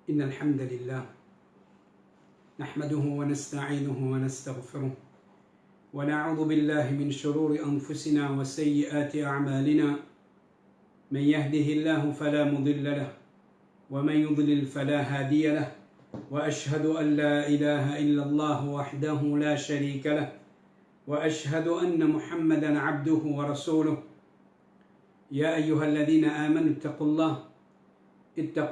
إن الحمد لله نحمده ونستعينه ونستغفره ونعوذ بالله من شرور أنفسنا وسيئات أعمالنا من يهده الله فلا مضل له ومن يضلل فلا هادي له وأشهد أن لا إله إلا الله وحده لا شريك له وأشهد أن محمدا عبده ورسوله يا أيها الذين آمنوا اتقوا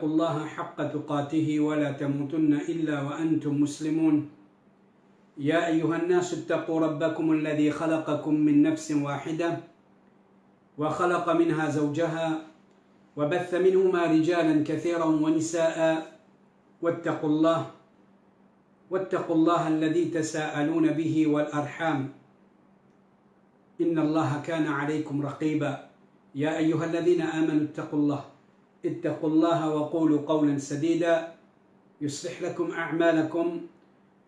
الله حق تقاته ولا تموتن إلا وأنتم مسلمون يا أيها الناس اتقوا ربكم الذي خلقكم من نفس واحدة وخلق منها زوجها وبث منهما رجالا كثيرا ونساء واتقوا الله الذي تساءلون به والأرحام إن الله كان عليكم رقيبا يا أيها الذين آمنوا اتقوا الله وقولوا قولا سديدا يصلح لكم أعمالكم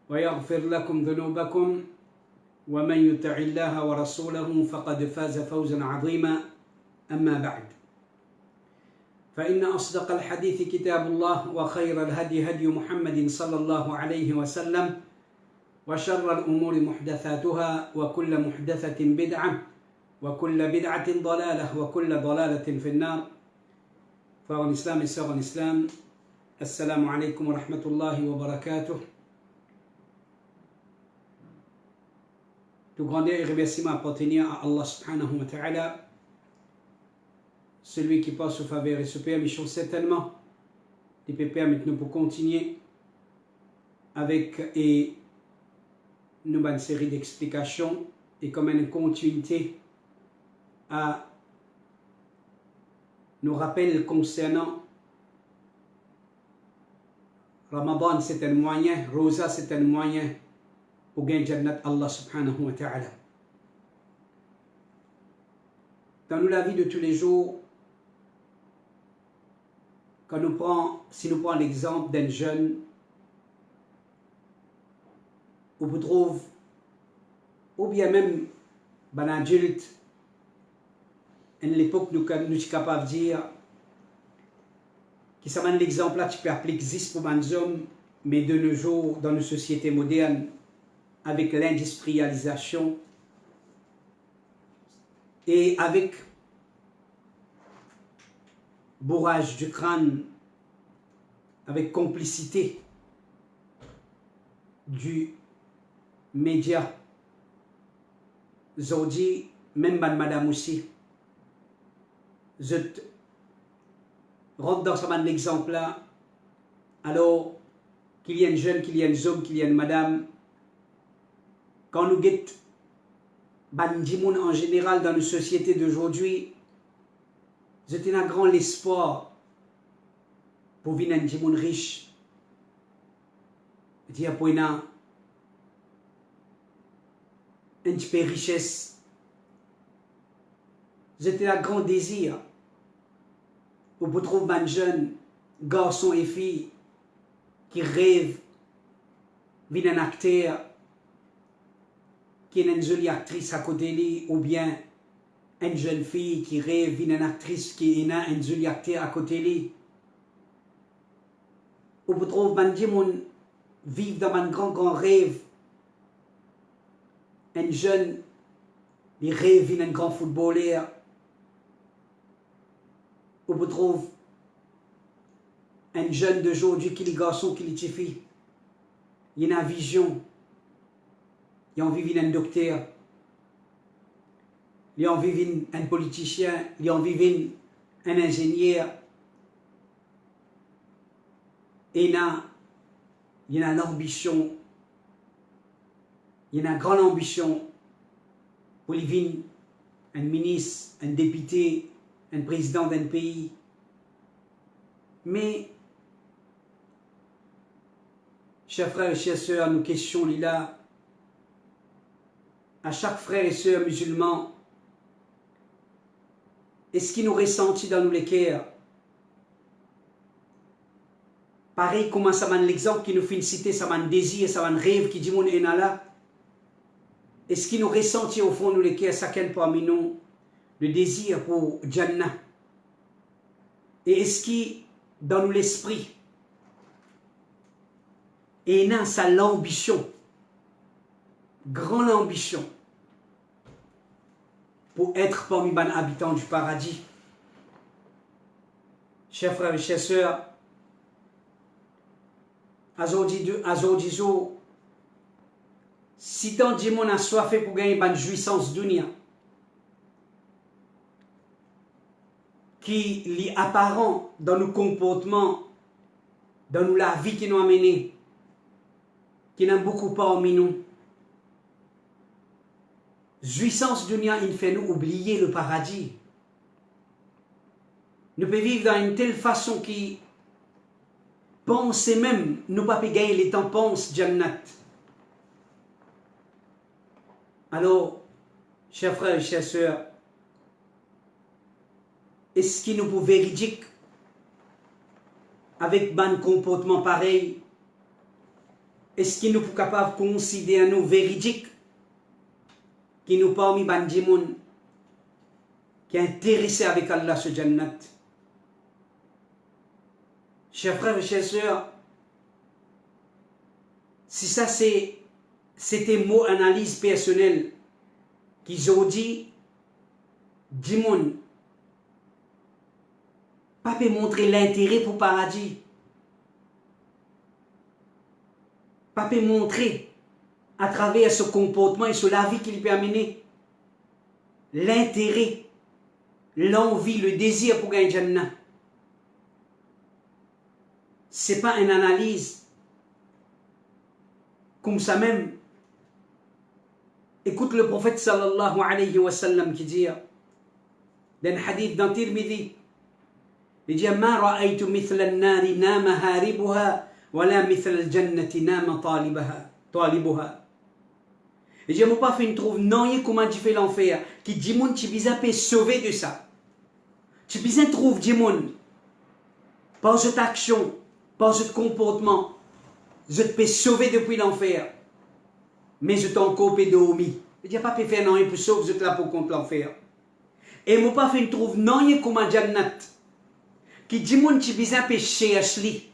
ويغفر لكم ذنوبكم ومن يطع الله ورسوله فقد فاز فوزا عظيما أما بعد فإن أصدق الحديث كتاب الله وخير الهدي هدي محمد صلى الله عليه وسلم وشر الأمور محدثاتها وكل محدثة بدعة وكل بدعة ضلالة وكل ضلالة في النار. Frères en islam et sœurs en islam, assalamu alaikum wa rahmatullahi wa barakatuh. Tout grandeur et remerciement appartenir à Allah subhanahu wa ta'ala, celui qui passe au faveur et se permission certainement, il peut permettre nous pour continuer avec une série d'explications et comme une continuité à nous rappelle concernant Ramadan, c'est un moyen, Rosa, c'est un moyen pour gagner Jannat Allah subhanahu wa ta'ala. Dans la vie de tous les jours, si nous prenons l'exemple d'un jeune, on vous trouve, ou bien même un adulte, à l'époque, nous sommes capables de dire que ça mène l'exemple là, tu peux appliquer existe pour les hommes, mais de nos jours, dans nos sociétés modernes, avec l'industrialisation et avec bourrage du crâne, avec complicité du média, Zodi, même madame aussi. Je rentre dans l'exemple là, alors qu'il y a un jeune, qu'il y a un homme, qu'il y a une madame, quand nous guettons en général dans nos sociétés d'aujourd'hui, c'était un grand espoir pour venir un monde riche, dire pour un petit peu de richesse, c'était un grand désir. Vous trouvez un jeune garçon et fille qui rêve d'une un acteur qui est une jolie actrice à côté de lui, ou bien une jeune fille qui rêve d'une actrice qui est une jolie acteur à côté de lui. Vous trouvez un jeune vivre dans un grand rêve. Un jeune qui rêve d'un grand footballeur. Où vous trouvez un jeune d'aujourd'hui qui est garçon, qui est fille. Il a une vision. Il a envie d'un docteur. Il a envie d'un politicien. Il a envie d'un ingénieur. Et il a une ambition. Il a une grande ambition pour devenir un ministre, un député, un président d'un pays. Mais, chers frères et chères sœurs, nous questionnons là, à chaque frère et sœur musulman, est-ce qu'il nous ressentit dans nous les cœurs? Pareil, comment ça m'a l'exemple qui nous fait citer, ça m'a désir, ça m'a rêve qui dit mon là. Est-ce qu'il nous ressentit au fond de nous les cœurs, chacun parmi nous, le désir pour Jannah? Et est-ce qu'il, dans nous l'esprit, Et il a ça l'ambition, grande ambition, pour être parmi les habitants du paradis. Chers frères et chers sœurs, aujourd'hui, si tant de monde a soif pour gagner une jouissance dunya, qui est apparent dans nos comportements, dans la vie qui nous a menés, qui n'a beaucoup parmi nous. Jouissance dunya, il fait nous oublier le paradis. Nous pouvons vivre dans une telle façon qui pense même, nous ne pouvons pas gagner les temps, pense Jannat. Alors, chers frères et chères sœurs, est-ce qu'il nous peut véridique avec un comportement pareil? Est-ce qu'il nous peut capable de considérer nous véridiques qui nous parmi ban djimoun qui est intéressé avec Allah ce Jannat? Chers frères et chères sœurs, si ça c'était mot analyse personnelle qu'ils ont dit, djimoun pas peut montrer l'intérêt pour le paradis, pas peut montrer à travers ce comportement et sur la vie qu'il peut amener l'intérêt, l'envie, le désir pour gagner Jannah. Ce n'est pas une analyse comme ça même. Écoute le prophète sallallahu alayhi wa sallam qui dit dans un hadith dans Tirmidhi, il dit ما رأيت مثل النار نام هاربها ولا مثل الجنة نام طالبها. Il dit, moi pas fait une trouve non comment tu fais l'enfer qui dit mon tu bisa peut sauver de ça. Tu bisa trouve dit mon par cette action, par ce comportement, je te peux sauver depuis l'enfer. Mais je t'en coupe de omi. Il dit pas peut faire non pour sauver je te là pour contre l'enfer. Et moi pas fait une trouve non comment Jannat qui dit mon tu bisa peut chercher.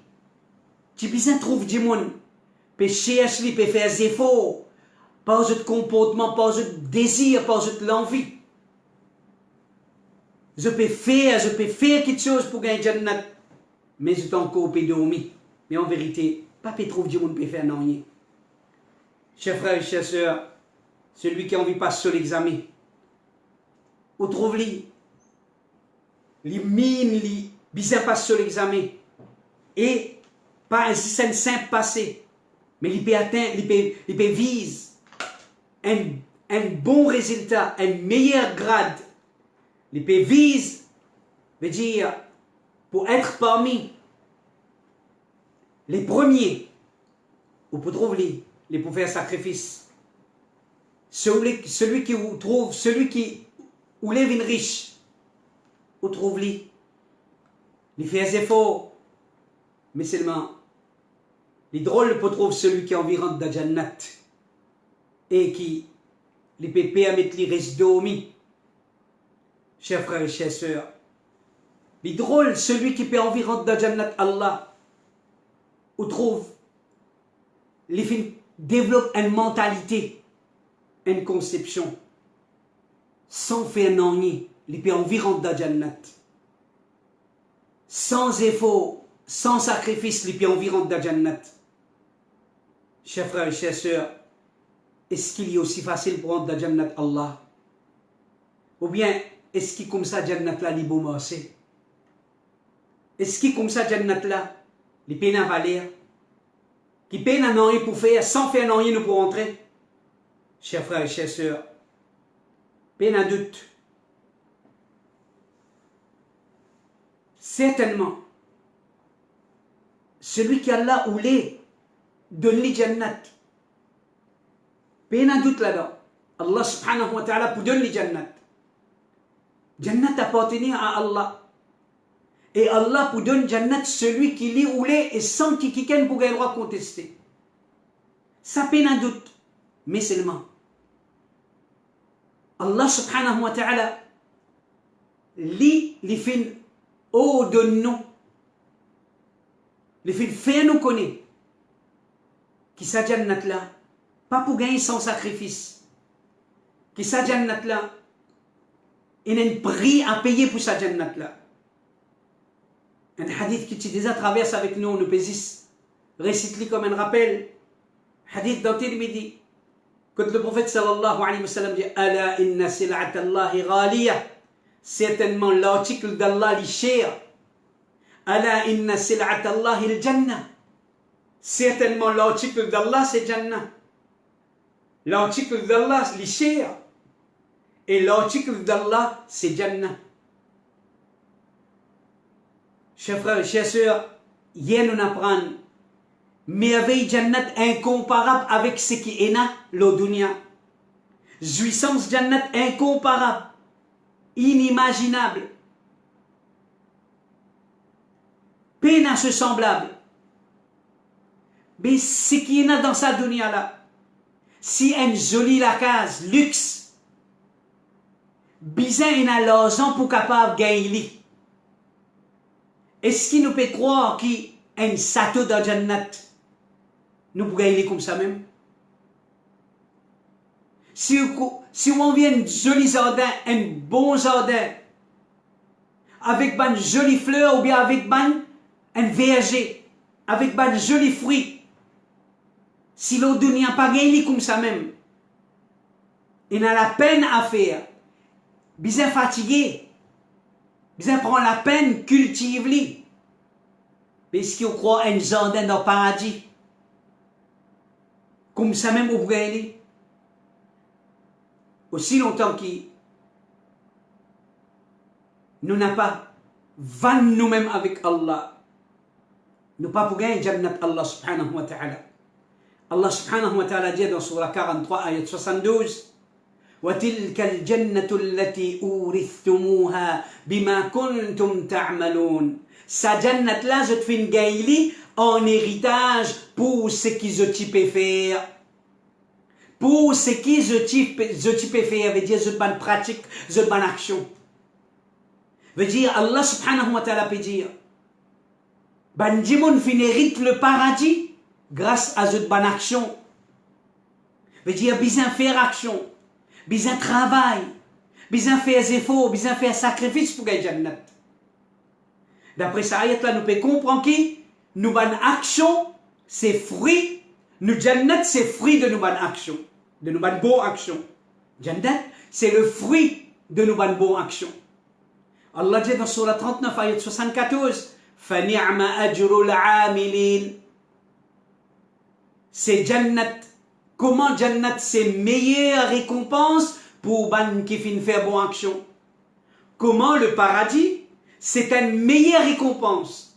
Tu bisa trouve dit mon peut chercher peut faire des efforts. Pas de comportement, pas de désir, pas de l'envie. Je peux faire quelque chose pour gagner Jannat, mais je t'en coupe de omi. Mais en vérité, pas peut trouver du monde peut faire non. Chers frères et chères sœurs, celui qui a envie passe sur l'examen. Où trouve-li? Les mines, les bizarres passe sur l'examen. Et pas un simple passé, mais il peut atteindre, il peut vise un bon résultat, un meilleur grade. Les pays vise, veut dire, pour être parmi les premiers, ou pour trouver les pour faire sacrifice. Celui qui trouve, celui qui ou lève une riche, ou trouve-les, les fait des efforts, mais seulement, les drôles pour trouver celui qui est environ de Jannat. Et qui les pépés à mettre les restes d'omi. Chers frères et chères sœurs, les drôles, celui qui peut environ de Jannat Allah, ou trouve, les films développent une mentalité, une conception, sans faire non, les peut environ de Jannat, sans effort, sans sacrifice, les peut environ de Jannat. Chers frères et chères sœurs, est-ce qu'il est aussi facile pour rentrer dans Jannat Allah? Ou bien, est-ce qu'il comme ça Jannat là, les beaux morceaux? Est-ce qu'il comme ça Jannat là, les peines à valer? Qui peine à non pour faire, sans faire non nous pour rentrer? Chers frères et chères sœurs, peine à doute. Certainement, celui qui a là où l'est, donne-lui Jannat. Peine à doute là-dedans. Allah subhanahu wa ta'ala pour donner Jannat. Jannat appartient à Allah. Et Allah pour donner Jannat celui qui lit ou l'est et sans qui quelqu'un pour le droit contester. Ça peine à doute. Mais seulement. Allah subhanahu wa ta'ala lit les films au de nous. Les films fait nous connaître. qui sa jannat là, pas pour gagner sans sacrifice. Qui sa jannat là, il y a un prix à payer pour sa jannat là. Un hadith qui déjà traverse avec nous, nous pésis, récite-le comme un rappel. Hadith dans Tirmidhi, quand le prophète sallallahu alayhi wa sallam dit Ala inna sil'at Allahi ghaliya, certainement l'article d'Allah est cher. Ala inna sil'at Allahi al-jannah, certainement l'article d'Allah c'est Jannah. L'article d'Allah est cher. Et l'article d'Allah c'est Jannah. Chers frères et chers sœurs, hier nous apprenons merveille Jannat incomparable avec ce qui est là, le dunya. Jouissance Jannat incomparable, inimaginable. Peine à ce semblable. Mais ce qui est là dans sa dunya là, si une jolie la case, luxe, bizarre il a l'argent pour capable gagner. Est-ce qu'il nous peut croire qu'il y a un château dans Jannat? Nous pouvons gagner comme ça même. Si on vient un joli jardin, un bon jardin, avec une jolie fleur ou bien avec un verger, avec de jolis fruits, si l'autre n'y a pas gagné comme ça même, il a la peine à faire, bien fatigué, bien prendre la peine, cultive-le, parce qu'on croit un jardin dans le paradis. Comme ça même au gagner. Aussi longtemps que nous n'avons pas van nous-mêmes avec Allah, nous pas pour gagner Jannat Allah subhanahu wa ta'ala. Allah subhanahu wa ta'ala dit dans Surah 43, ayat 72, وَتِلْكَ الْجَنَّةُ الَّتِي أُورِثْتُمُوهَا بِمَا كُنْتُمْ تَعْمَلُونَ. Sa Jannat là, je te fais une gaïli en héritage pour ce que je t'y peux faire. Pour ce que je t'y peux faire, veut dire je te bonne pratique, je te bonne action. Veut dire Allah subhanahu wa ta'ala peut dire ban dimoun fin hérite le paradis grâce à cette bonne action. Veut dire bien faire action, bien travail, bien faire efforts, bien faire sacrifice pour gagner Jannat. D'après ça ayat là, nous pouvons comprendre que nous bonne action, c'est fruit, nous Jannat, c'est fruit de nos bonnes actions, de nos bonnes bonnes actions. Jannat, c'est le fruit de nos bonnes bonnes actions. Allah dit dans Surah 39, ayat 74, فَنِعْمَ أَجْرُ الْعَامِلِينَ. C'est Jannat. Comment Jannat, c'est meilleure récompense pour ban qui fin faire bonne action. Comment le paradis, c'est une meilleure récompense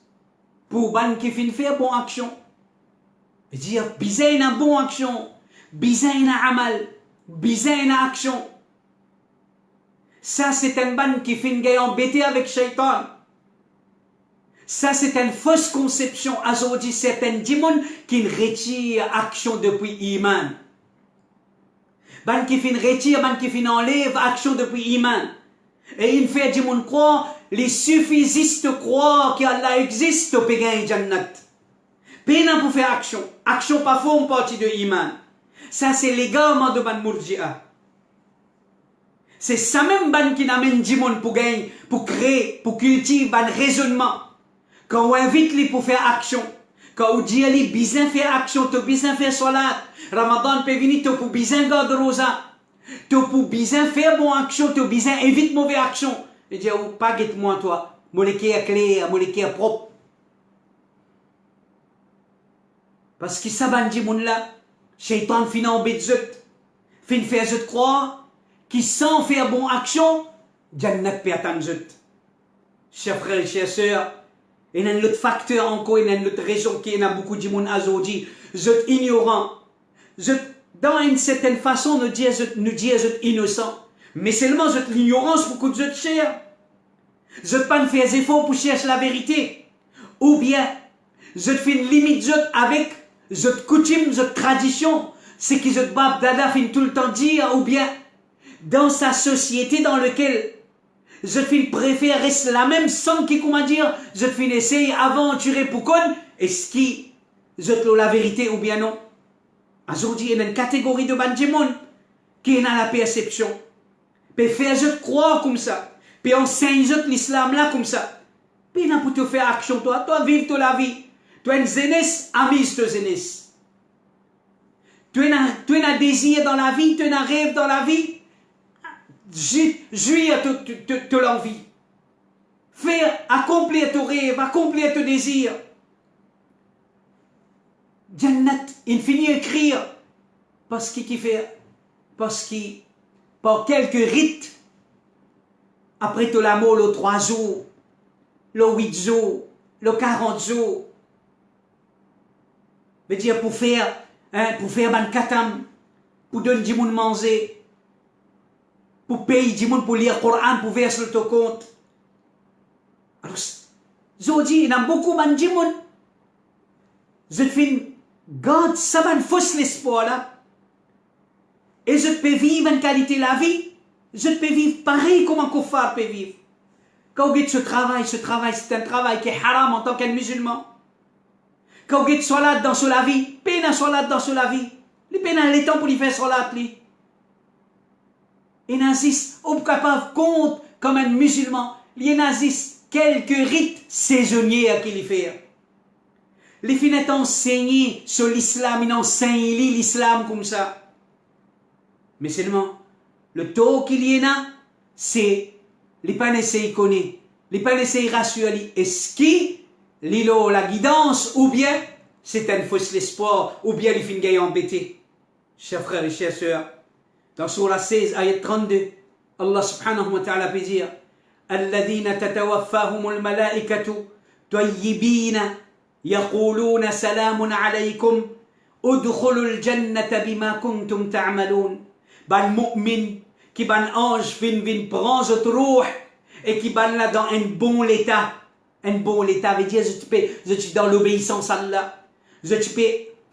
pour ban qui fin faire bonne action. Dire, bizarre une bonne action, bizarre une amal, bizarre une action. Ça, c'est un ban qui fin gay embêté avec Shaitan. Ça, c'est une fausse conception. Aujourd'hui, c'est un démon qui retire action depuis Iman. Ban qui fin retire, ban qui fin enlève action depuis Iman. Et il fait démon croire, les suffisistes croient qu'Allah existe au Pékin et Jannat. Pénin pour faire action. Action pas forme partie de Iman. Ça, c'est l'égarement de ban Murji'a. C'est ça même ban qui n'amène démon pour gagner, pour créer, pour cultiver ban raisonnement. Quand on invite les pour faire action, quand on dit les bien faire action, tu bien faire salat, Ramadan peut venir, tu pour bien garder rosa, tu pour bien faire bonne action, tu bien évite mauvaise action. Et dire, oh, pas guette-moi toi, molécule clair, molécule propre. Parce que ça va dire mon là, Shaitan fin en bête fin faire zut croire, qui sans faire bonne action, Jannat peut attendre zut. Chers frères et chères sœurs, il y a un autre facteur encore, il y a une autre raison qui est a beaucoup de monde aujourd'hui. Vous êtes ignorant. Dans une certaine façon, nous disons vous êtes innocent. Mais seulement vous êtes l'ignorance pour que vous êtes cher. Vous n'êtes pas fait des efforts pour chercher la vérité. Ou bien, vous êtes fait une limite avec votre coutume, votre tradition. Ce que votre bab dada fait tout le temps dire. Ou bien, dans sa société dans laquelle je préfère rester la même sans qui, comment dire, je essayer aventurer pour qu'on, est-ce qui, je te la vérité ou bien non? Aujourd'hui, il y a une catégorie de bandimon qui est dans la perception. Puis faire je croire comme ça. Puis enseigne l'islam là comme ça. Puis pour te faire action, toi vivre toute la vie. Tu as une jeunesse, amise de jeunesse. Tu as un désir dans la vie, tu as un rêve dans la vie. Jouir de l'envie. Faire accomplir ton rêve, accomplir ton désir. Jannat, il finit écrire parce qu'il fait, parce qu'il, par quelques rites, après tout l'amour, le 3 jours, le 8 jours, le 40 jours, veut dire pour faire ban katam, pour donner du monde manger, pour payer du monde pour lire le Coran, pour verser le compte. Alors, je dis, il y a beaucoup de monde. Je fais garde ça ban fausse l'espoir là. Et je peux vivre en qualité de la vie. Je peux vivre pareil comme un kuffar peut vivre. Quand vous dites ce travail, c'est un travail qui est haram en tant qu'un musulman. Quand vous dites salat dans la vie, peine à salat dans la vie. Les peine à l'étang pour lui faire salat. Et nazis, on capable compte comme un musulman. Les nazis, quelques rites saisonniers à qui les faire. Les filles enseignent sur l'islam, ils enseignent l'islam comme ça. Mais seulement, le taux qu'il y en a, c'est les pas essayer connaître, les pas essayer rassurer. Est-ce qu'il l'îlot la guidance ou bien c'est un fausse l'espoir ou bien les filles gagnent embêtés. Chers frères et chères sœurs, dans Surah 16, ayat 32, Allah subhanahu wa ta'ala peut dire الذين تتوفاهم الملائكة طيبين يقولون سلام عليكم ادخلوا الجنة بما كنتم تعملون. Ban mu'min qui ban ange vin prend votre roue et qui ban là dans un bon état. Un bon état veut dire je suis dans l'obéissance à Allah. Je peux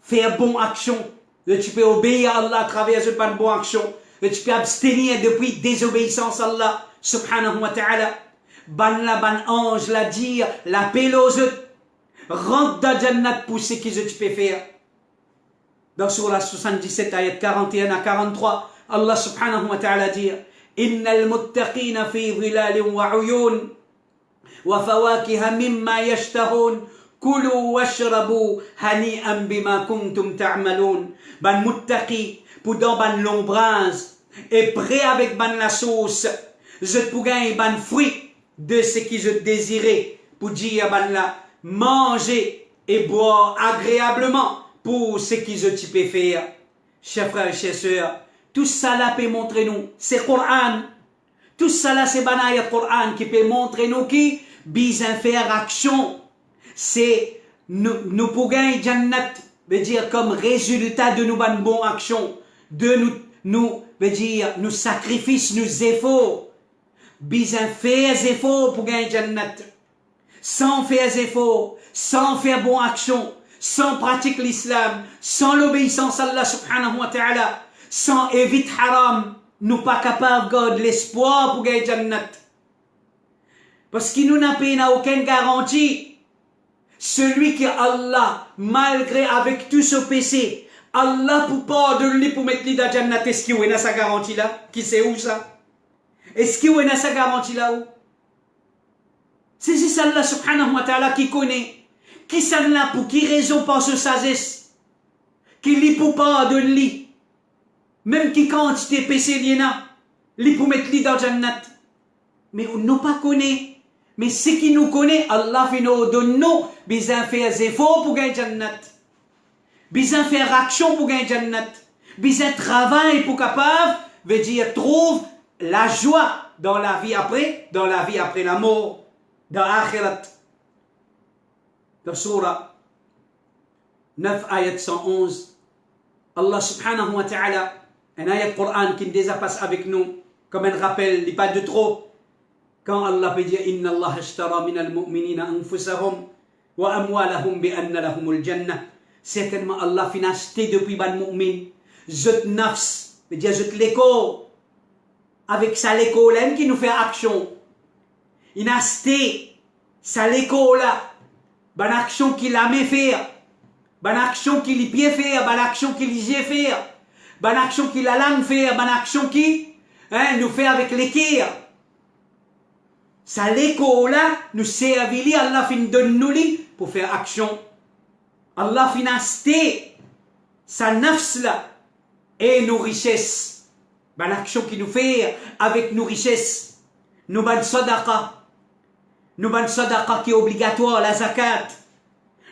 faire bonne action. Je peux obéir à Allah à travers cette bonne action. Je peux abstenir depuis désobéissance à Allah subhanahu wa ta'ala. Ban ange la dire la pélose rentre dans Jannat pour ce que je peux faire. Dans Surah 77 ayat 41 à 43 Allah subhanahu wa ta'ala dit Innal muttaqina fi dhilalin wa uyun wa fawakiha mimma yashtahun kulu washrabu hani'an bima kuntum ta'malun. Ban muttaqi pour dans ban l'ombrage et prêt avec ban la sauce je pour gagner ban fruit de ce que je désirais pour dire ban la manger et boire agréablement pour ce que je peux faire. Chers frères et chères sœurs, tout ça là peut montrer nous, c'est Coran. Tout ça là c'est banaya Coran qui peut montrer nous qui besoin faire action. C'est nous pour gagner Jannat, veut dire comme résultat de nos bonnes actions, de nous veut dire nos sacrifices, nos efforts. Besoin faire efforts pour gagner Jannat. Sans faire efforts, sans faire bonne action, sans pratiquer l'islam, sans l'obéissance à Allah subhanahu wa ta'ala, sans éviter haram, nous pas capables de garder l'espoir pour gagner Jannat. Parce que nous n'avons aucune garantie. Celui qui Allah, malgré avec tout ce péché, Allah pour pardonner pour mettre lui dans Jannat, est-ce qu'il y a sa garantie là? Qui sait où ça? Est-ce qu'il y a sa garantie là où? C'est Allah subhanahu wa ta'ala qui connaît. Qui s'en là pour qui raison par ce sagesse? Qui lit pour pardonner? Même qui quantité péché il y en a, li pour mettre li dans Jannat. Mais on ne pas connaît. Mais ce qui nous connaît, Allah fait nous donne nous, besoin faire efforts pour gagner Jannat. Besoin faire action pour gagner Jannat. Besoin travail pour capable, veut dire trouve la joie dans la vie après la mort, dans l'akhirat. Dans Surah 9, ayat 111, Allah subhanahu wa ta'ala, un ayat Coran qui déjà passe avec nous, comme un rappel, il pas de trop. Quand Allah peut dire Inna Allah ashtara min al-mu'minina anfusahum wa amwalahum bi anna lahumul jannah. Certainement Allah fin acheté depuis ban mu'min. Zot nafs, veut dire zot l'écho. Avec ça l'écho là qui nous fait action. Il a acheté ça l'écho là. Ban action qu'il a mis faire. Ban action qui les pieds faire, ban action qui les yeux faire, ban action qui la langue faire, ban action qui nous fait avec l'équerre. Ça l'écho là, nous servili, Allah fin donne nous pour faire action. Allah fin acheter sa nafs là et nos richesses. Ban action qui nous fait avec nos richesses. Nous ban sadaqa. Nous ban sadaqa qui est obligatoire, la zakat.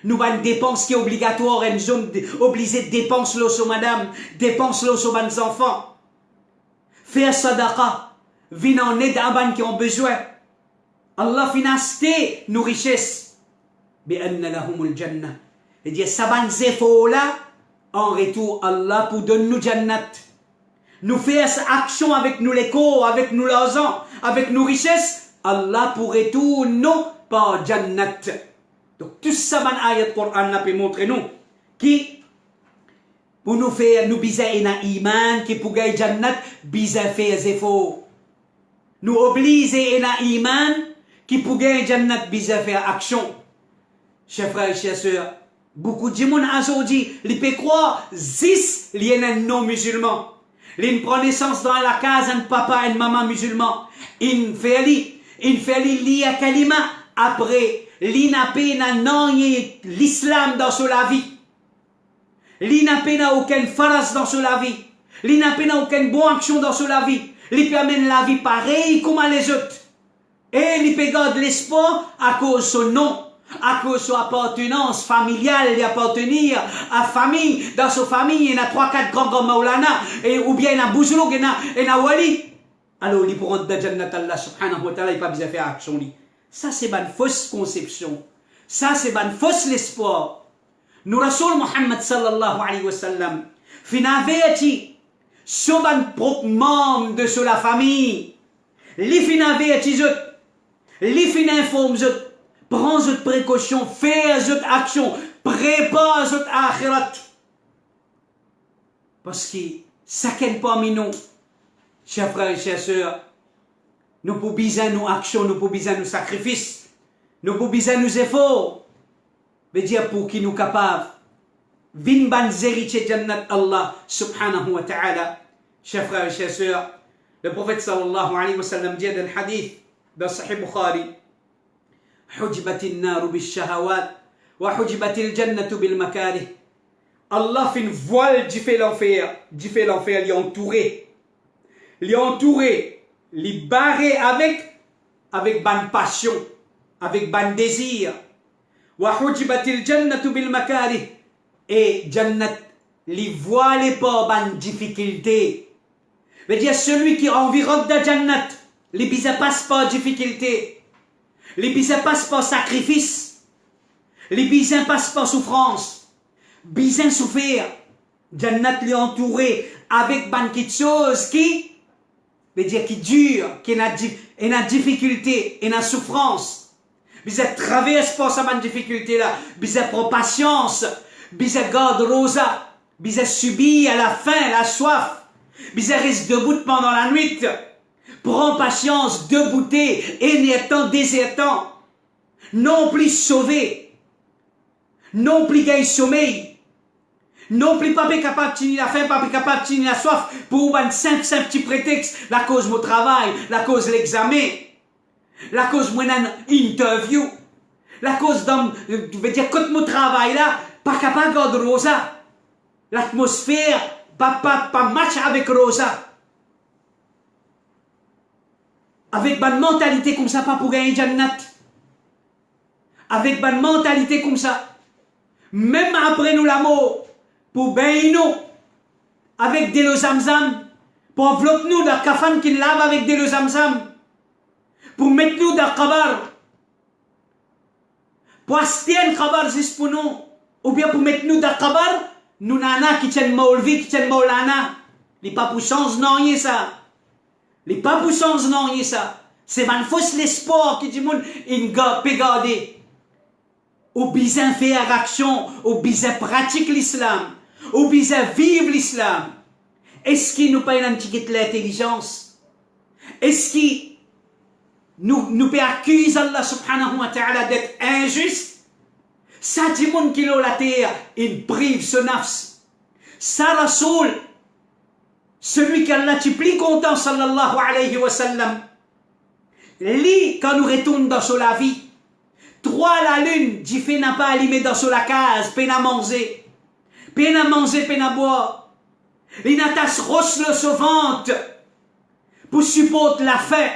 Nous ban dépense qui est obligatoire, une zone obligée de dépense là sur madame, dépense là sur mes enfants. Faire sadaqa, venir en aide à ban qui ont besoin. Allah financé nos richesses. Bi'anna lahumul jannah. Et dire ça ban zéfo là, en retour Allah pour donner nous jannat. Nous faire action avec nous les corps, avec nous l'argent, avec nos richesses, Allah pour retour nous par jannat. Donc tout ça ban ayat Coran n'a pu montrer nous qui pour nous faire nous bisa ina iman qui pour gagner jannat bisa faire zéfo. Nous obliger ina iman qui pour gagner jannat bisa faire action. Chers frères et chers sœurs, beaucoup de gens aujourd'hui, ils peuvent croire, zis, il y a un non-musulman. Ils prennent naissance dans la case d'un papa et une maman musulman. Ils font liya kalima après, ils n'ont l'islam dans la vie. Ils n'ont aucune faras dans la vie. Ils n'ont aucune bonne action dans la vie. Ils permettent la vie pareille comme les autres. Et ils peuvent garder l'espoir à cause de son nom. À cause de son appartenance familiale, d'appartenir à famille, dans sa famille, il y a 3-4 grands Maulana, ou bien il y a Bouzoulouk, il y a Wali. Alors, ils pourront de Jannat Allah subhanahu wa ta'ala, il n'y a pas besoin de faire action. Ça, c'est une fausse conception. Ça, c'est une fausse l'espoir. Nous, Rasoul Muhammad sallallahu alayhi wa sallam, finaverti, sur un propre membre de la famille, les finaverti, les finainformes, prends votre précaution, fais votre action, prépare votre akhirat. Parce que ça qu'est parmi nous, chers frères et chers sœurs, nous pouvons besoin nos actions, nous pouvons besoin nos sacrifices, nous pouvons besoin nos efforts. Mais dire pour qui nous capables, vin ban zéritier jannat Allah subhanahu wa ta'ala. Chers frères et chers sœurs, le prophète sallallahu alayhi wa sallam dit dans le hadith dans Sahih Bukhari, حجبت النار بالشهوات وحجبت الجنة بالمكاره. Allah fait une voile du fait l'enfer, l'est entouré, l'est barré avec ban passion, avec ban désir. وحجبت الجنة بالمكاره. Et jannat, les voilé pas ban difficulté. Veut dire celui qui environne de jannat, les bisa passe pas difficulté. Les bisins passent par sacrifice. Les bisins passent par souffrance. Bisins souffrir. Jannat l'est entouré avec banquet de choses qui veut dire qui dure, qui n'a difficulté, et n'a souffrance. Bisins traverse par sa difficulté là. Bisins prend patience. Bisins garde rosa. Bisins subit à la faim, la soif. Bisins reste debout pendant la nuit. Prends patience, debouté, énertant, désertant. Non plus sauvé. Non plus gagner sommeil. Non plus pas capable de tenir la faim, pas capable de tenir la soif. Pour un simple petit prétexte. La cause mon travail, la cause l'examen. La cause mon interview. La cause dans, je veux dire, quand mon travail là, pas capable de garder Rosa. L'atmosphère, pas match avec Rosa. Avec une mentalité comme ça, pas pour gagner Jannat. Avec une mentalité comme ça. Même après nous la mort, pour baigner nous, avec de l'eau zamzam, pour envelopper nous dans le kafan qui lave avec de l'eau zamzam, pour mettre nous dans le kabar, pour acheter un kabar juste pour nous, ou bien pour mettre nous dans le kabar, nous nana qui tiennent maulvi, qui tiennent maulana, les pas pour changer non, ça. Les pas pour changer non, ça. C'est un fausse l'espoir qui dit moun, il peut garder. Ou bien faire action, ou bien pratiquer l'islam, ou bien vivre l'islam. Est-ce qu'il nous paye une petite l'intelligence? Est-ce qu'il nous peut accuser Allah subhanahu wa ta'ala d'être injuste? Ça dit mon kilo la terre, il prive ce nafs. Ça Rasoul, celui qu'Allah est plus content, sallallahu alayhi wa sallam. Lui, quand nous retournons dans la vie, 3 la lune, dit fait n'a pas allumé dans la case, peine à manger, peine à boire. Il n'a pas rosse le sauvante pour supporter la faim.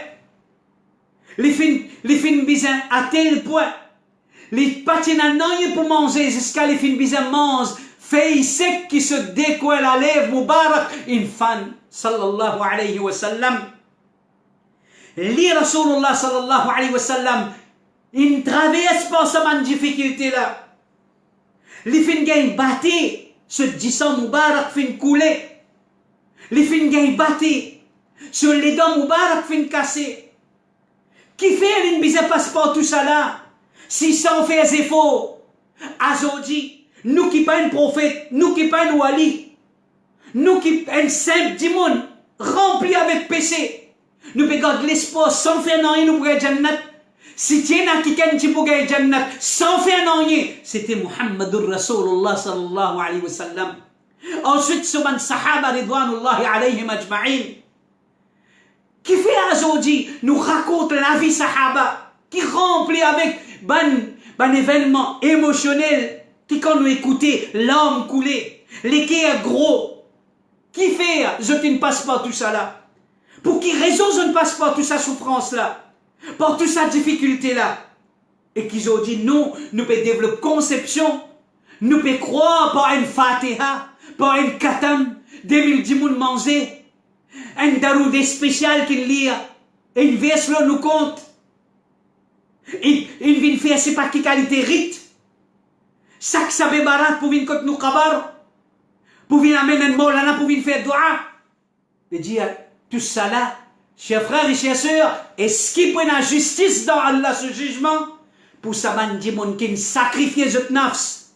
Les fins bizarres à tel point, les patinants n'ont pour manger jusqu'à les fins bizarres mangent, fait sec qui se décolle la lèvre, Mubarak, une fan, sallallahu alayhi wa sallam. Li Rasulullah sallallahu alayhi wa sallam, il traverse pas cette difficulté là. Les fins gagnent batté, ce 10 ans Mubarak fin couler. Les fins gagnent batté, sur les dents Mubarak fin casser. Qui fait une bizarre passeport tout ça là? Si ça en fait des efforts, Azodi, nous qui pas un prophète, nous qui pas un wali, nous qui un simple dimon, rempli avec péché, nous pegons l'espoir sans faire rien, nous pourrions Jannat. Si tu es qui ken tu pourrais Jannat, sans faire rien, c'était Muhammadur Rasulullah sallallahu alayhi wa sallam. Ensuite, subhan sahaba ridwanullahi alayhim ajma'in. Qui fait aujourd'hui nous raconte la vie sahaba, qui remplit avec ban événement émotionnel, qui quand nous écoutez, l'âme coulée, les cœurs gros. Qui fait je ne passe pas tout ça là? Pour qui raison je ne passe pas toute sa souffrance là? Pour toute sa difficulté là? Et qui ont dit non, nous pouvons développer conception, nous pouvons croire par une fatiha, par une katam, 2000 dimoun manger, un daroudé spécial qu'il lit, et une verse là nous compte. Il vient faire c'est pas qui qualité rite. Chaque sabé barat pour venir contre nous kabar, pour venir amener un molana pour venir faire dua. Et dire tout ça là, chers frères et chers sœurs, est-ce qu'il peut la justice dans Allah ce jugement? Pour ça man dit mon qui sacrifie votre nafs,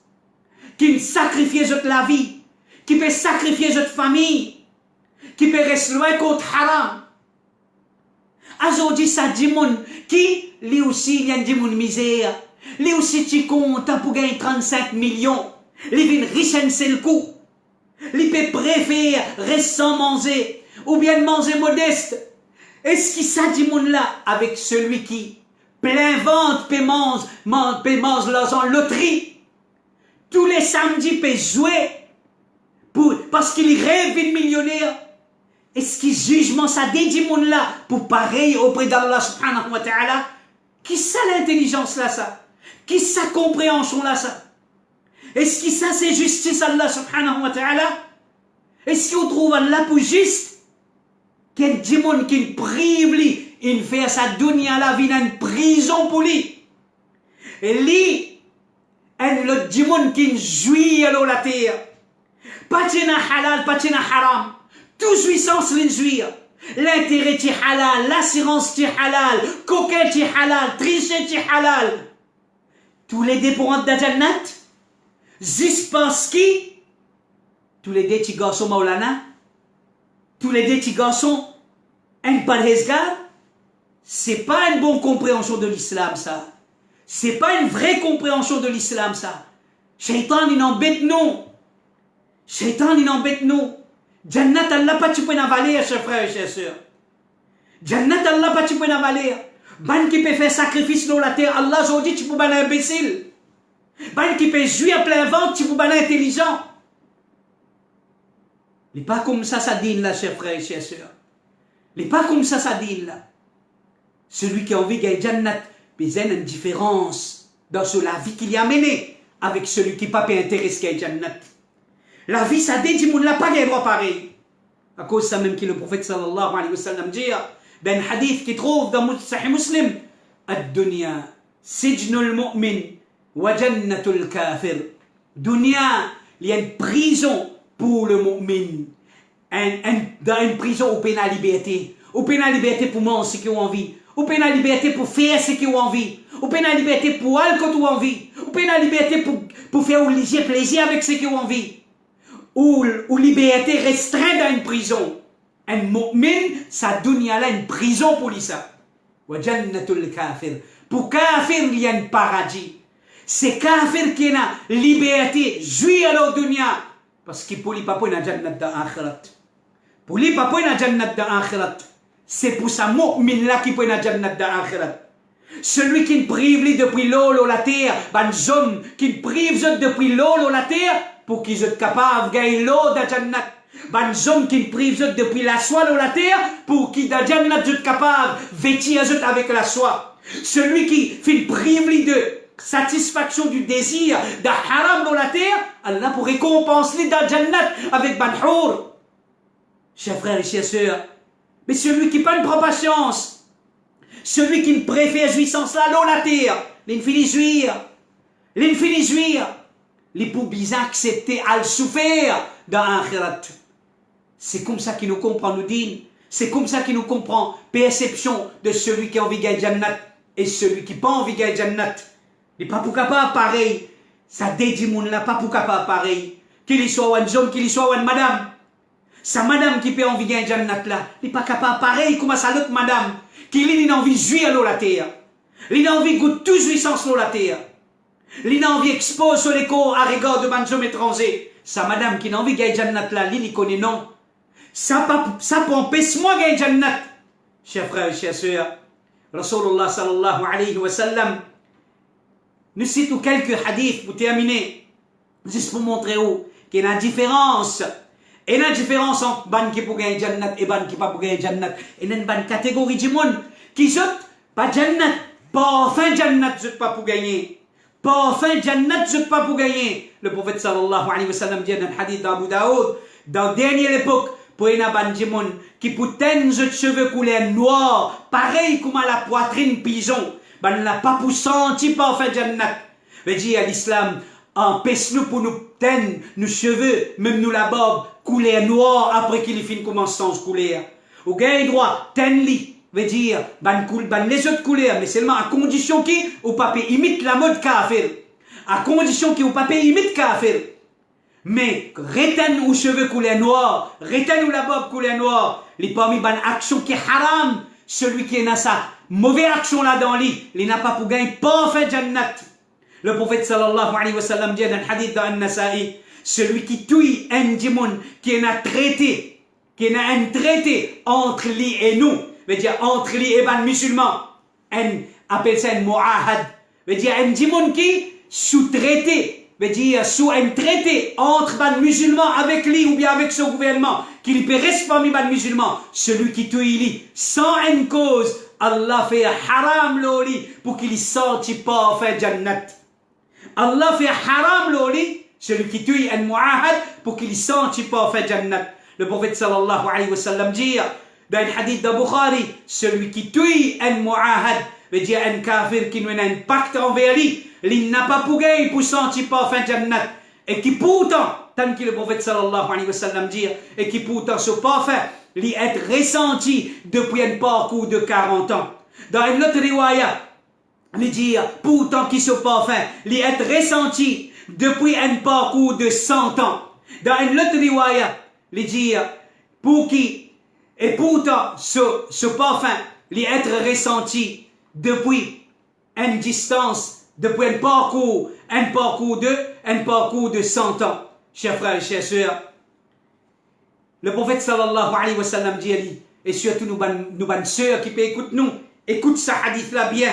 qui sacrifie votre la vie, qui peut sacrifier votre famille, qui peut rester loin contre haram. Aujourd'hui, ça dit mon qui, lui aussi, il y a dit mon misère. Lui aussi, tu comptes pour gagner 35 millions. Lui vient riche c'est le coup. Lui peut préférer rester sans manger, ou bien manger modeste. Est-ce qu'il ça dit mon là avec celui qui, plein ventre, peut manger l'argent loterie. Tous les samedis, peut jouer, parce qu'il rêve d'une millionnaire. Est-ce qu'il jugement ça dédie mon là pour pareil auprès d'Allah subhanahu wa ta'ala? Qui ça l'intelligence là ça? Qui ça compréhension là ça? Est-ce que ça c'est justice Allah subhanahu wa ta'ala? Est-ce qu'on trouve Allah pour juste? Quel démon qui prive lui, il fait sa dunya la vie dans une prison pour lui. Et lui, le démon qui jouit à la terre. Pas de halal, pas de haram. Tout jouissance les jouir. L'intérêt est halal, l'assurance est halal, coquin est halal, tricher est halal. Tous les dépendants de Jannat, juste parce que tous les deux petits garçons Maulana, tous les deux petits garçons, un parhezgar, c'est pas une bonne compréhension de l'islam ça. C'est pas une vraie compréhension de l'islam ça. Shaitan il embête non. Shaitan il embête non. Jannat Allah pas tu peux avaler, chers frères et chers sœurs. Jannat Allah pas tu peux avaler. Ban qui peut faire sacrifice dans la terre, Allah aujourd'hui tu peux ban imbécile. Ban qui peut jouer à plein ventre, tu peux ban intelligent. Il n'est pas comme ça dit là, chers frères et chers sœurs. Il n'est pas comme ça dit là. Celui qui a envie de gagner Jannat, il a une différence dans la vie qu'il y a menée avec celui qui n'a pas intéressé à Jannat. La vie, ça dit, il n'a pas de droit pareil. À cause de ça même que le prophète sallallahu alayhi wa sallam dit, dans un hadith qui trouve dans Sahih Muslim, Ad-dunya, sijnul mu'min, wa jannatul kafir. Dunya, il y a une prison pour le mu'min. Dans une prison, on peut la liberté. On peut la liberté pour manger ce qu'on a envie. On peut la liberté pour faire ce qu'on a envie. On peut la liberté pour aller quand on a envie. On peut la liberté pour faire un plaisir avec ce qu'on a envie. Ou liberté restreinte dans une prison. Un mu'min, sa dunya là, une prison pour lui ça. Wa jannatul kafir. Pour kafir, il y a un paradis. C'est kafir qui a liberté, jouir à la dunya. Parce que pour lui, papa, il a jannat dans l'akhirat. Pour lui, papa, il a jannat dans l'akhirat. C'est pour ça, mu'min là qui peut a jannat dans l'akhirat. Celui qui prive lui depuis l'eau la terre, ban homme qui prive depuis l'eau la terre, pour qu'ils soient capables de gagner l'eau de jannat. Ban homme qui prive depuis la soie la terre, pour qu'ils da jannat soient capables de vêtir avec la soie. Celui qui fait prive lui de satisfaction du désir de haram dans la terre, Allah pour récompenser dans jannat avec ban hour. Chers frères et chers sœurs, mais celui qui ne prend pas chance, celui qui ne préfère jouissance là, dans la terre, l'infini jouir, les pour bizarre accepter à le souffrir dans l'akhirat. C'est comme ça qu'il nous comprend, nous dit. C'est comme ça qu'il nous comprend, perception de celui qui a envie de gagner jannat et celui qui n'a pas envie de gagner jannat. Il n'est pas pour capable pareil. Ça dédie moun là, pas pour capable pareil. Qu'il y soit un homme, qu'il y soit une madame. Sa madame qui peut envie de gagner jannat là, il n'est pas capable pareil comme ça l'autre madame. Qu'il a envie de jouir à la terre. Il a envie de goûter toute jouissance à la terre. Il a envie d'exposer sur les corps à regard de banjom étranger. Sa madame qui a envie de gagner jannat là, il connaît non. Ça peut empêcher moi de gagner jannat. Chers frères et chers sœurs, Rasulullah sallallahu alayhi wa sallam, nous citons quelques hadiths pour terminer. Juste pour montrer où qu'il y a une différence. Et la différence entre ban qui pour gagner jannat et ban qui pas pour gagner jannat. Et il y a une bonne catégorie de monde qui sont pas jannat, pas fin jannat, pas pour gagner. Pas fin jannat, pas pour gagner. Le prophète sallallahu alayhi wa sallam dit dans le hadith d'Abu Daoud, dans la dernière époque, pour une ban de monde qui pour tenir de cheveux couleur noir, pareil comme à la poitrine pigeon, ban n'a pas pour sentir pas fin jannat. Veut dire à l'islam, empêche-nous pour nous tenir nos cheveux, même nous la barbe, couleur noire après qu'il finit commence sans couleur. Ou gagne droit, tenli, veut dire, ban les autres couleurs, mais seulement à condition qui, ou papier imite la mode kafir. À condition qui, ou papier imite kafir. Mais, retenez aux cheveux couleur noire, retenez ou la barbe couleur noire, les parmi ban action qui est haram, celui qui est dans sa mauvaise action là dans lui, il n'a pas pour gagner, pas fait jannat. Le prophète sallallahu alayhi wa sallam dit dans le hadith dans An-Nasa'i, celui qui tue un démon qui est un traité entre lui et nous, veut dire entre lui et ban musulman, on appelle ça un mu'ahad, veut dire un démon qui sous-traité, veut dire sous un traité entre ban musulman avec lui ou bien avec son gouvernement, qu'il peut rester parmi ban musulman, celui qui tue lui sans une cause, Allah fait haram l'oli pour qu'il ne sorte pas fait jannat. Allah fait haram l'oli, celui qui tue un mu'ahad pour qu'il ne sorte pas fait jannat. Le prophète sallallahu alayhi wa sallam dit dans le hadith de Bukhari, celui qui tue un mu'ahad, veut dire un kafir qui n'a un pacte envers lui, il n'a pas pour gagner pour sortir pas fait jannat. Et qui pourtant, tant que le prophète sallallahu alayhi wa sallam dit, et qui pourtant ce pas fait, lui être ressenti depuis un parcours de 40 ans. Dans une autre riwaya, lui dire, pourtant qui se pas fait, lui être ressenti depuis un parcours de 100 ans. Dans une autre riwaya, lui dire, pour qui, et pourtant ce pas fait, lui être ressenti depuis une distance, depuis un parcours de 100 ans. Chers frères et chers sœurs, le prophète sallallahu alayhi wa sallam dit, et surtout nous bonnes sœurs qui peuvent écouter nous, écoute ce hadith là bien.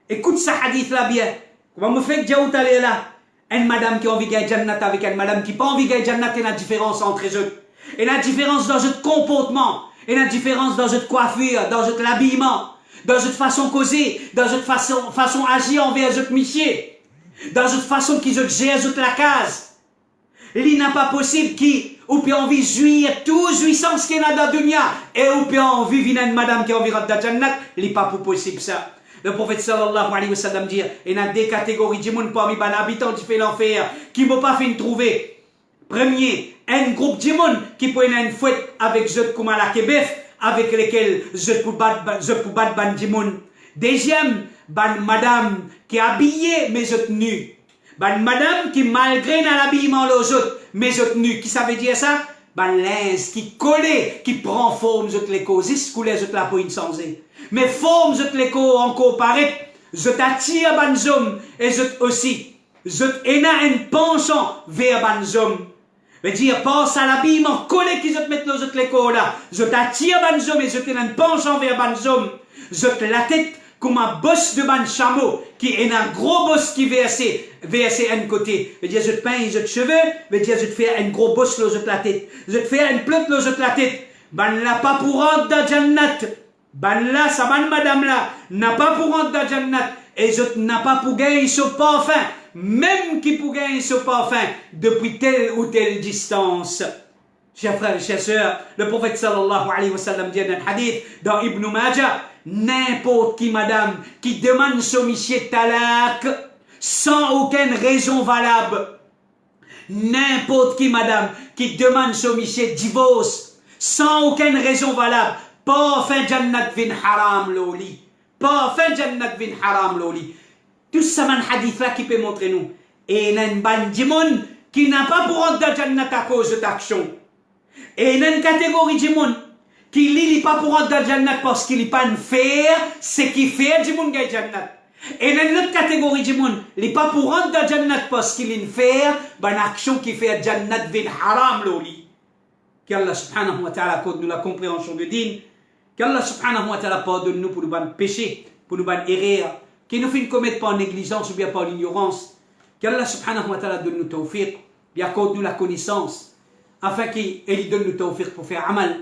Écoute ce hadith là bien. Comment me fait que Diaout aller là? Une madame qui a envie de gagner jannat avec une madame qui n'a pas envie de gagner jannat, et la différence entre eux. Et la différence dans votre comportement, et la différence dans votre coiffure, dans votre habillement, dans votre façon de causer, dans votre façon agir envers votre métier, dans votre façon qu'ils gèrent la case. Il n'a pas possible qui ou peut envie jouir toute jouissance qu'il y a dans la dunya et ou peut envie vivre une madame qui a envie de rentrer dans jannat, il n'est pas possible ça. Le prophète sallallahu alayhi wa sallam dit, il y a des catégories de monde parmi les habitants qui fait l'enfer, qui ne m'ont pas fait trouver. Premier, un groupe de monde qui peut être une fouette avec eux comme à la Kebef, avec lesquels je peux battre ban de monde. Deuxième, ban madame qui est habillée mais autres nus. Ban madame qui malgré l'habillement les autres, mais autres nus. Qui ça veut dire ça? Ban linge qui collé, qui prend forme autres les causes, c'est couleur autres la peau insensée. Mais forme autres les causes encore paraît, je t'attire ban hommes et autres aussi. zot ena un penchant vers ban hommes. Veut dire, pense à l'habillement collé qui zot met zot l'école là. Zot attire ban hommes et zot ena un penchant vers ban hommes. Zot la tête comme un boss de ban chameau, qui est un gros boss qui verse un côté. Veut dire, zot peint zot cheveux, veut dire, zot fait un gros boss lo zot la tête. Zot fait un plot lo zot la tête. Ban la pas pour rentrer dans Jannat. Ban la, sa ban madame là, n'a pas pour rentrer dans Jannat. Et zot n'a pas pour gagner ce parfum. Même qui pour gagner ce parfum depuis telle ou telle distance. Chers frères et chers sœurs, le prophète sallallahu alayhi wa sallam dit dans un hadith dans Ibn Majah, n'importe qui madame qui demande son monsieur talak sans aucune raison valable, n'importe qui madame qui demande son monsieur divorce sans aucune raison valable, pas fin jannat vin haram loli, pas fin jannat vin haram loli. Tout ça man hadith là qui peut montrer nous. Et nan bandimon qui n'a pas pour rentrer dans jannat à cause d'action. Et il y a une catégorie de monde qui n'est pas pour rentrer dans le Jannat parce qu'il n'est pas un faire ce qu'il fait du monde dans le Jannat. Et il y a une autre catégorie de monde qui n'est pas pour rentrer dans le Jannat parce qu'il est une faire une action qui fait le Jannat vin haram loli. Qu'Allah subhanahu wa ta'ala accorde nous la compréhension de din. Qu'Allah subhanahu wa ta'ala pardonne nous pour nous pécher, pour nous erreurs, qu'il nous fait commettre par négligence ou bien par l'ignorance. Qu'Allah subhanahu wa ta'ala donne nous tawfiq, et accorde nous la connaissance. Afin qu'il donne le tawfiq pour faire amal.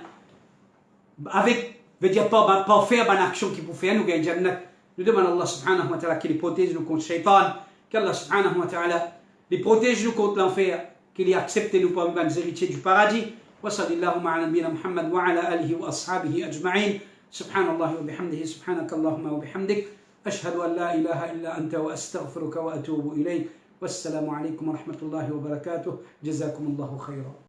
Avec, veut dire pas faire une action qui peut faire nous gagner Jannat. Nous demandons à Allah subhanahu wa ta'ala qu'il les protège nous contre Shaitan. Qu'Allah subhanahu wa ta'ala les protège nous contre l'enfer. Qu'il les accepte nous parmi les héritiers du paradis. Wa sallallahu ala nabiyina Muhammad wa ala alihi wa ashabihi ajma'in. Subhanallah wa bihamdihi. Subhanakallahumma wa bihamdik. Ashhadu an la ilaha illa anta wa astaghfiruka wa atubu ilayk. Wassalamu alaikum wa rahmatullahi wa barakatuh. Jazakumullahu khayran.